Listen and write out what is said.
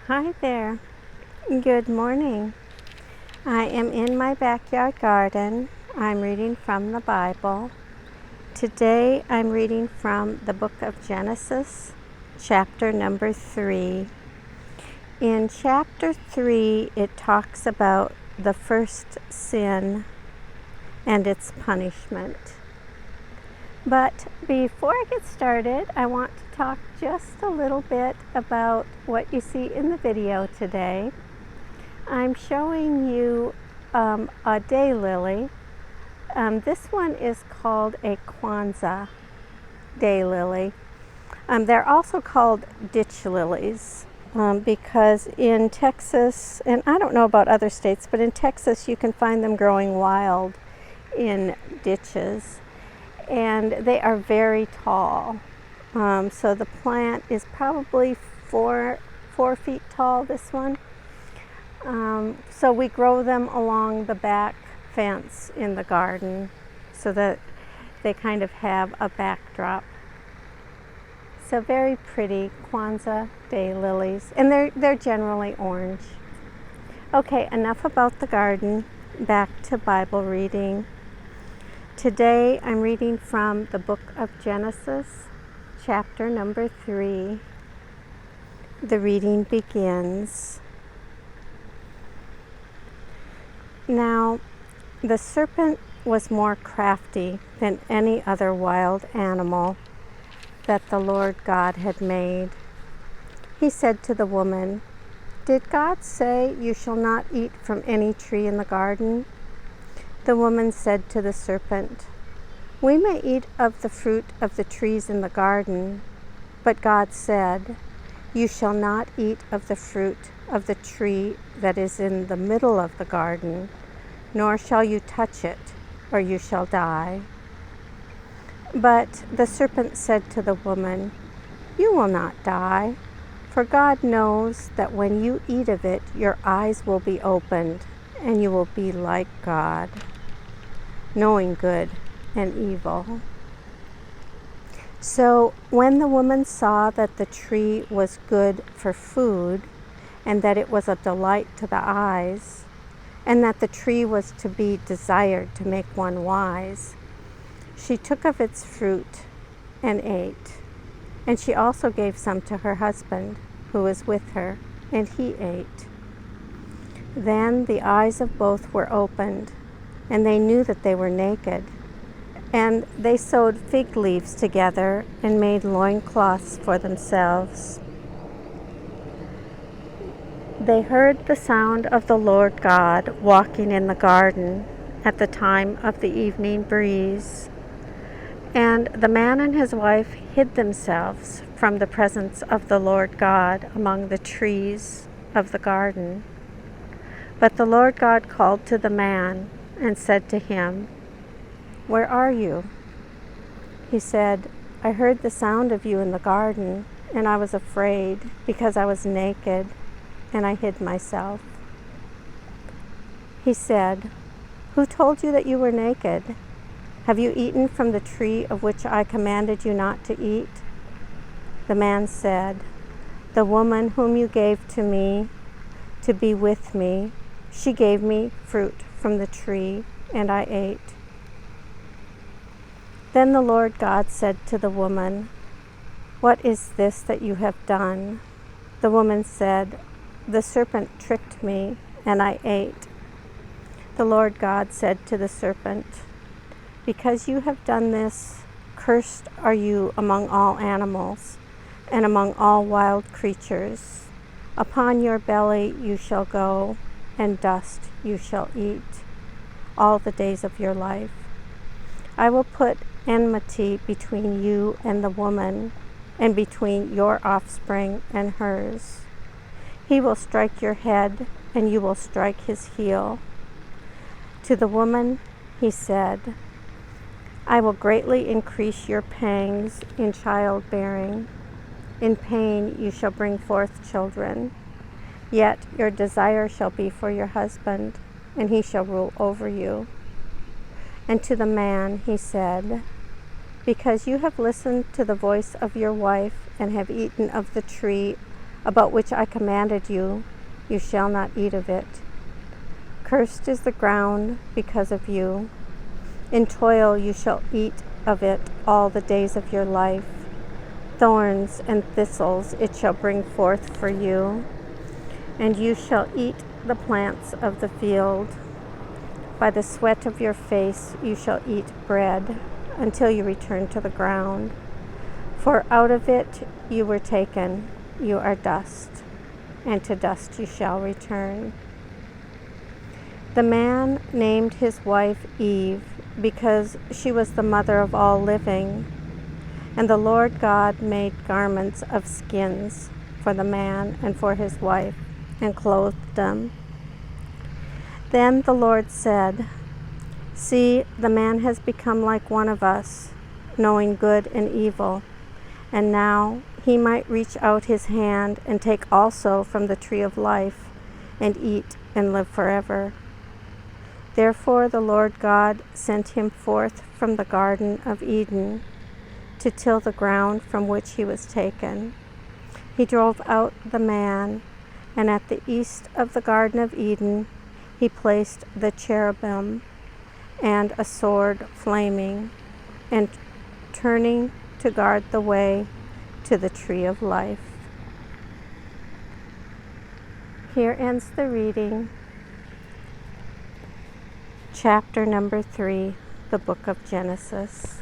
Hi there. Good morning. I am in my backyard garden. I'm reading from the Bible. Today I'm reading from the book of Genesis, chapter number 3. In chapter 3, it talks about the first sin and its punishment. But before I get started, I want to talk just a little bit about what you see in the video today. I'm showing you a daylily. This one is called a Kwanzaa daylily. They're also called ditch lilies because in Texas, and I don't know about other states, but in Texas you can find them growing wild in ditches. And they are very tall. So the plant is probably four feet tall, this one. So we grow them along the back fence in the garden so that they kind of have a backdrop. So very pretty Kwanzaa daylilies, and they're generally orange. Okay, enough about the garden. Back to Bible reading. Today I'm reading from the book of Genesis, chapter number 3. The reading begins. Now, the serpent was more crafty than any other wild animal that the Lord God had made. He said to the woman, "Did God say you shall not eat from any tree in the garden?" The woman said to the serpent, "We may eat of the fruit of the trees in the garden, but God said, you shall not eat of the fruit of the tree that is in the middle of the garden, nor shall you touch it, or you shall die." But the serpent said to the woman, "You will not die, for God knows that when you eat of it, your eyes will be opened, and you will be like God, knowing good and evil." So when the woman saw that the tree was good for food, and that it was a delight to the eyes, and that the tree was to be desired to make one wise, she took of its fruit and ate. And she also gave some to her husband, who was with her, and he ate. Then the eyes of both were opened, and they knew that they were naked. And they sewed fig leaves together and made loincloths for themselves. They heard the sound of the Lord God walking in the garden at the time of the evening breeze. And the man and his wife hid themselves from the presence of the Lord God among the trees of the garden. But the Lord God called to the man and said to him, "Where are you?" He said, "I heard the sound of you in the garden, and I was afraid because I was naked, and I hid myself." He said, "Who told you that you were naked? Have you eaten from the tree of which I commanded you not to eat?" The man said, "The woman whom you gave to me to be with me, she gave me fruit from the tree, and I ate." Then the Lord God said to the woman, "What is this that you have done?" The woman said, "The serpent tricked me, and I ate." The Lord God said to the serpent, "Because you have done this, cursed are you among all animals, and among all wild creatures. Upon your belly you shall go, and dust you shall eat all the days of your life. I will put enmity between you and the woman, and between your offspring and hers. He will strike your head, and you will strike his heel." To the woman he said, "I will greatly increase your pangs in childbearing. In pain you shall bring forth children. Yet your desire shall be for your husband, and he shall rule over you." And to the man he said, "Because you have listened to the voice of your wife and have eaten of the tree about which I commanded you, you shall not eat of it. Cursed is the ground because of you. In toil you shall eat of it all the days of your life. Thorns and thistles it shall bring forth for you, and you shall eat the plants of the field. By the sweat of your face you shall eat bread until you return to the ground. For out of it you were taken, you are dust, and to dust you shall return. The man named his wife Eve because she was the mother of all living. And the Lord God made garments of skins for the man and for his wife, and clothed them. Then the Lord said, "See, the man has become like one of us, knowing good and evil. And now he might reach out his hand and take also from the tree of life, and eat and live forever." Therefore the Lord God sent him forth from the Garden of Eden to till the ground from which he was taken. He drove out the man, and at the east of the Garden of Eden he placed the cherubim and a sword flaming, and turning to guard the way to the tree of life. Here ends the reading. Chapter number 3, the book of Genesis.